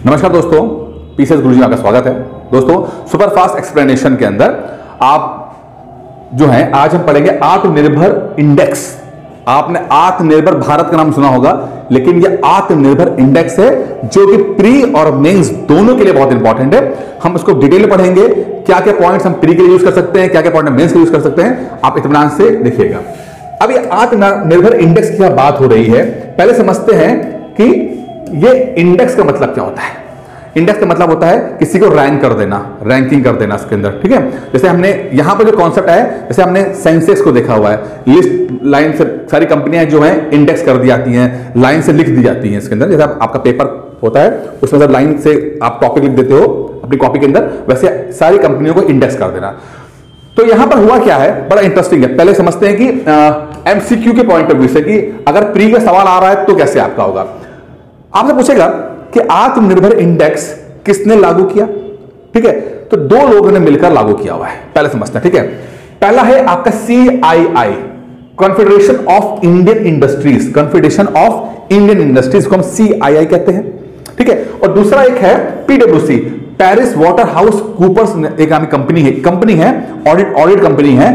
नमस्कार दोस्तों, पीसीएस गुरुजी में आपका स्वागत है। दोस्तों, सुपर फास्ट एक्सप्लेनेशन के अंदर आप जो है आज हम पढ़ेंगे आत्मनिर्भर इंडेक्स। आपने आत्मनिर्भर भारत का नाम सुना होगा, लेकिन यह आत्मनिर्भर इंडेक्स है जो कि प्री और मेंस दोनों के लिए बहुत इंपॉर्टेंट है। हम उसको डिटेल में पढ़ेंगे, क्या क्या पॉइंट्स हम प्री के लिए यूज कर सकते हैं, क्या क्या पॉइंट मेंस के लिए यूज कर सकते हैं। आप इत्मीनान से देखिएगा। अब ये आत्मनिर्भर इंडेक्स की बात हो रही है, पहले समझते हैं कि ये इंडेक्स का मतलब क्या होता है। इंडेक्स का मतलब होता है किसी को रैंक कर देना, रैंकिंग कर देना इसके अंदर, ठीक है। जैसे हमने यहां पर जो कॉन्सेप्ट है, जैसे हमने सेंसेक्स को देखा हुआ है, लिस्ट लाइन से सारी कंपनियां जो हैं इंडेक्स कर दी जाती हैं, लाइन से लिख दी जाती हैं इसके अंदर। जैसे आपका पेपर होता है उसमें सब लाइन से आप टॉपिक लिख देते हो अपनी कॉपी के अंदर, वैसे सारी कंपनियों को इंडेक्स कर देना। तो यहां पर हुआ क्या है, बड़ा इंटरेस्टिंग है। पहले समझते हैं कि एमसीक्यू के पॉइंट ऑफ व्यू से कि अगर प्री का सवाल आ रहा है तो कैसे आपका होगा। आपसे पूछेगा कि आत्मनिर्भर इंडेक्स किसने लागू किया, ठीक है। तो दो लोगों ने मिलकर लागू किया हुआ है, पहले समझते हैं, ठीक है। पहला है आपका CII, confederation of Indian industries, confederation of Indian industries को हम CII कहते हैं, ठीक है। और दूसरा एक है PwC, price water house coopers, एक कंपनी है ऑडिट कंपनी है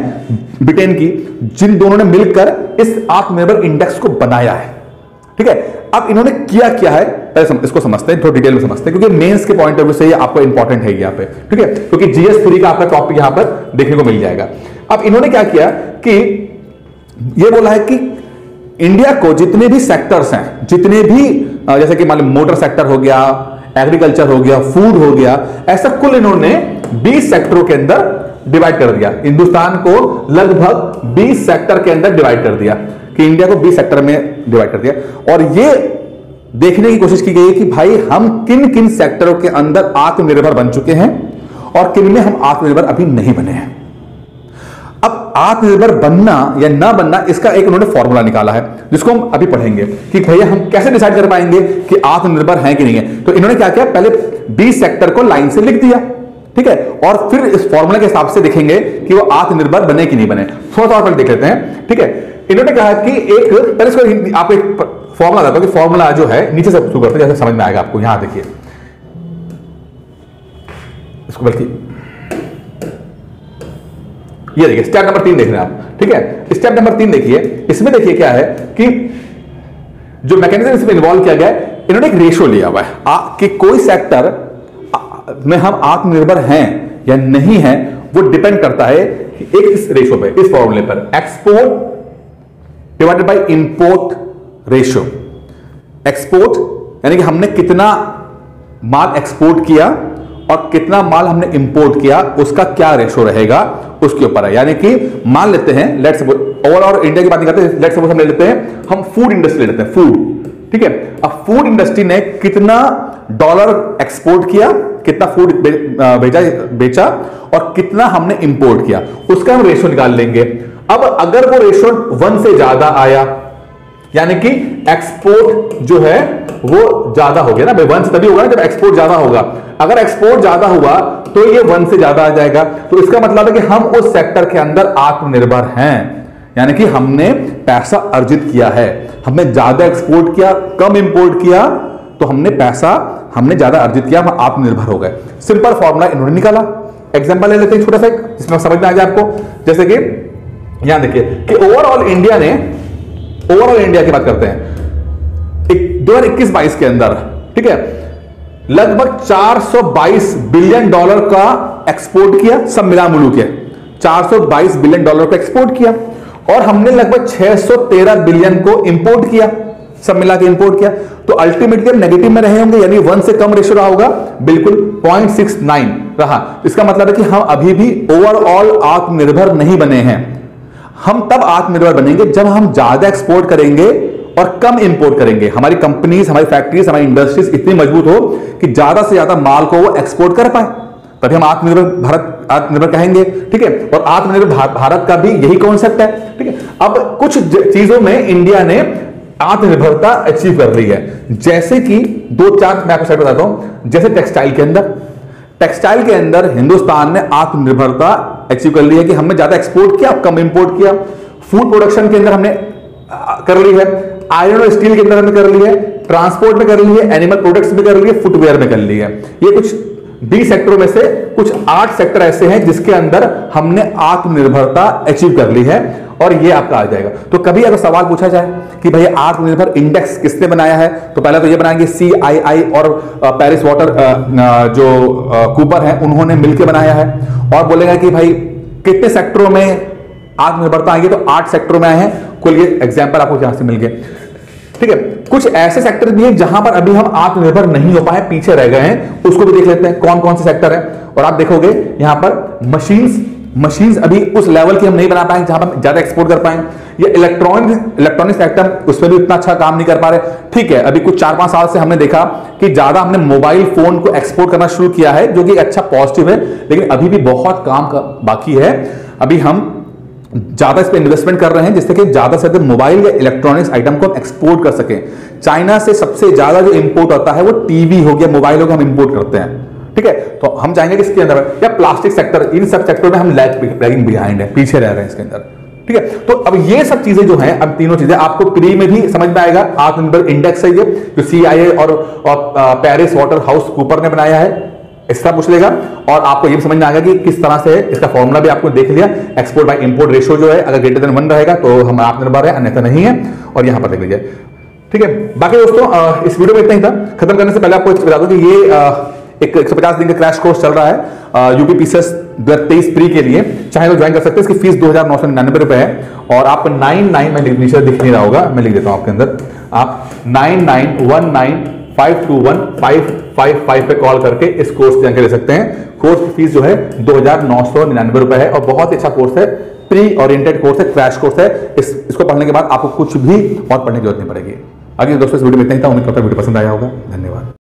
ब्रिटेन की, जिन दोनों ने मिलकर इस आत्मनिर्भर इंडेक्स को बनाया है, ठीक है। अब इन्होंने किया क्या है, पहले इसको समझते हैं, थोड़ा डिटेल में समझते हैं, क्योंकि मेंस के पॉइंट ऑफ व्यू से ये आपको इंपॉर्टेंट है यहाँ पे, ठीक है। क्योंकि GS 3 का आपका टॉपिक यहां पर देखने को मिल जाएगा। अब इन्होंने क्या किया कि ये बोला है कि इंडिया को जितने भी सेक्टर्स हैं, जितने भी जैसे कि मान लो मोटर सेक्टर हो गया, एग्रीकल्चर हो गया, फूड हो गया, ऐसा कुल इन्होंने 20 सेक्टरों के अंदर डिवाइड कर दिया। हिंदुस्तान को लगभग 20 सेक्टर के अंदर डिवाइड कर दिया, कि इंडिया को 20 सेक्टर में डिवाइड कर दिया। और ये देखने की कोशिश की गई है कि भाई हम किन किन सेक्टरों के अंदर आत्मनिर्भर बन चुके हैं और किन में हम आत्मनिर्भर अभी नहीं बने हैं। अब आत्मनिर्भर बनना या ना बनना, इसका एक उन्होंने फॉर्मूला निकाला है जिसको हम अभी पढ़ेंगे कि भैया हम कैसे डिसाइड कर पाएंगे कि आत्मनिर्भर है कि नहीं है। तो इन्होंने क्या किया, पहले 20 सेक्टर को लाइन से लिख दिया, ठीक है, और फिर इस फॉर्मूला के हिसाब से देखेंगे कि वो आत्मनिर्भर बने कि नहीं बने। थोड़ा थोड़ा देख लेते हैं, ठीक है। इन्होंने कहा कि एक पहले इसको आप एक फॉर्मूला देता हूं कि फॉर्मूला जो है नीचे से शुरू करते हैं, जैसे समझ में आएगा आपको। यहां देखिए, इसको बल्कि ये देखिए, स्टेप नंबर 3 देख रहे हैं आप, ठीक है। स्टेप नंबर 3 देखिए, इसमें देखिए क्या है कि जो मैकेनिज्म इसमें इन्वॉल्व किया गया है, इन्होंने एक रेशियो लिया हुआ है कि कोई सेक्टर में हम आत्मनिर्भर हैं या नहीं है, वो डिपेंड करता है एक इस रेशियो पे, इस फॉर्मूले पर, export divided by import ratio. Export यानी कि हमने कितना माल एक्सपोर्ट किया और कितना माल हमने इंपोर्ट किया, उसका क्या रेशियो रहेगा उसके ऊपर है। यानी कि मान लेते हैं, लेट्स सपोज ओवरऑल इंडिया की बात नहीं करते, लेट्स सपोज हम ले लेते हैं, हम फूड इंडस्ट्री ले लेते हैं, फूड, ठीक है। अब फूड इंडस्ट्री ने कितना डॉलर एक्सपोर्ट किया, कितना फूड बेचा और कितना हमने इंपोर्ट किया, उसका हम रेशियो निकाल लेंगे। अब अगर वो रेशियो 1 से ज्यादा आया, यानी कि एक्सपोर्ट जो है वो ज्यादा हो गया ना भाई, 1 से तभी होगा ना जब एक्सपोर्ट ज्यादा होगा। अगर एक्सपोर्ट ज्यादा हुआ तो ये 1 से ज्यादा आ जाएगा, तो इसका मतलब है कि हम उस सेक्टर के अंदर आत्मनिर्भर हैं, यानी कि हमने पैसा अर्जित किया है। हमने ज्यादा एक्सपोर्ट किया, कम इंपोर्ट किया, तो हमने ज्यादा अर्जित किया, हम आत्मनिर्भर हो गए। सिंपल फॉर्मूला इन्होंने निकाला। एग्जांपल ले लेते हैं छोटा सा, जिसमें समझ में आ जाए आपको। जैसे कि यहां देखिए कि ओवरऑल इंडिया की बात करते हैं 2021-22 के अंदर, ठीक है, लगभग 422 बिलियन डॉलर का एक्सपोर्ट किया, सब मिला मिलू के 422 बिलियन डॉलर का एक्सपोर्ट किया, और हमने लगभग 613 बिलियन को इंपोर्ट किया, सब मिला के इंपोर्ट किया। तो अल्टीमेटली नेगेटिव में रहे होंगे, यानी 1 से कम रेशियो रहा होगा, बिल्कुल 0.69 रहा। इसका मतलब है कि हम अभी भी ओवरऑल आत्मनिर्भर नहीं बने हैं। हम तब आत्मनिर्भर बनेंगे जब हम ज्यादा एक्सपोर्ट करेंगे और कम इंपोर्ट करेंगे। हमारी कंपनीज, हमारी फैक्ट्रीज, हमारी इंडस्ट्रीज इतनी मजबूत हो कि ज्यादा से ज्यादा माल को वो एक्सपोर्ट कर पाए, तभी हम आत्मनिर्भर कहेंगे, ठीक है। और आत्मनिर्भर भारत का भी यही कॉन्सेप्ट है, ठीक है। अब कुछ चीजों में इंडिया ने आत्मनिर्भरता अचीव कर ली है, जैसे कि 2-4 मैं आपको साइड बताता हूं। जैसे टेक्सटाइल के अंदर हिंदुस्तान ने आत्मनिर्भरता अचीव कर ली है कि हमने ज्यादा एक्सपोर्ट किया, कम इंपोर्ट किया। फूड प्रोडक्शन के अंदर हमने कर ली है, आयरन और स्टील के अंदर हमने कर ली है, ट्रांसपोर्ट में कर ली है, एनिमल प्रोडक्ट्स में कर ली है, फुटवेयर में कर ली है। ये कुछ 20 सेक्टरों में से कुछ 8 सेक्टर ऐसे हैं जिसके अंदर हमने आत्मनिर्भरता अचीव कर ली है और ये आपका आ जाएगा। तो कभी अगर सवाल पूछा जाए कि भाई आत्मनिर्भर इंडेक्स किसने बनाया है, तो पहले तो ये बनाएंगे CII और पेरिस वाटर जो कूपर है उन्होंने मिलकर बनाया है, और बोलेगा कि भाई कितने सेक्टरों में आत्मनिर्भरता आई है, तो 8 सेक्टरों में आए हैं कुल। ये एग्जाम्पल आपको यहां से मिल गए, ठीक है। कुछ ऐसे सेक्टर भी हैं जहां पर अभी हम आत्मनिर्भर नहीं हो पाए, पीछे रह गए हैं, उसको भी देख लेते हैं कौन कौन से सेक्टर है। और आप देखोगे यहां पर मशीन्स अभी उस लेवल की हम नहीं बना पाए जहां पर हम ज्यादा एक्सपोर्ट कर पाए। ये इलेक्ट्रॉनिक सेक्टर, उसमें भी उतना अच्छा काम नहीं कर पा रहे, ठीक है। अभी कुछ 4-5 साल से हमने देखा कि ज्यादा हमने मोबाइल फोन को एक्सपोर्ट करना शुरू किया है, जो कि अच्छा पॉजिटिव है, लेकिन अभी भी बहुत काम बाकी है। अभी हम ज्यादा इस पे इन्वेस्टमेंट कर रहे हैं जिससे कि ज्यादा से ज्यादा मोबाइल या इलेक्ट्रॉनिक्स आइटम को हम एक्सपोर्ट कर सकें। चाइना से सबसे ज्यादा जो इंपोर्ट होता है वो टीवी हो गया, मोबाइल हो गया, हम इंपोर्ट करते हैं, ठीक है। तो हम चाहेंगे कि इसके अंदर या प्लास्टिक सेक्टर, इन सब सेक्टर में हम लैगिंग बिहाइंड है, पीछे रह रहे हैं इसके अंदर, ठीक है। तो अब ये सब चीजें जो हैं, अब तीनों चीजें आपको प्री में भी समझ में आएगा। आत्मनिर्भर इंडेक्स है ये जो CII और पेरिस वाटर हाउस कूपर ने बनाया है, इसका पूछ लेगा। और आपको ये भी समझ में आएगा कि किस तरह से इसका फॉर्मूला भी आपको देख लिया। एक्सपोर्ट बाय इंपोर्ट रेशियो जो है, अगर ग्रेटर देन 1 रहेगा तो हम आत्मनिर्भर है, अन्यथा नहीं है, और यहां पर देख लीजिए, ठीक है। बाकी दोस्तों इस वीडियो में इतना ही था। खत्म करने से पहले आपको बता दूं कि ये एक 150 दिन का क्रैश कोर्स चल रहा है यूपी PCS 2023 प्री के लिए, चाहे तो ज्वाइन कर सकते हैं। इसकी फीस 2999 रुपए है, और आप 99 में नीचे दिख नहीं रहा होगा, मैं लिख देता हूं आपके अंदर, आप 9919521555 पे कॉल करके इस कोर्स की जानकारी ले सकते हैं। कोर्स की फीस जो है 2999 रुपए है, और बहुत ही अच्छा कोर्स है, प्री ओरिएंटेड कोर्स है, क्रैश कोर्स है। इसको पढ़ने के बाद आपको कुछ भी और पढ़ने की जरूरत नहीं पड़ेगी। आगे दोस्तों इस वीडियो में इतना ही था, उम्मीद करता हूं वीडियो पसंद आया होगा। धन्यवाद।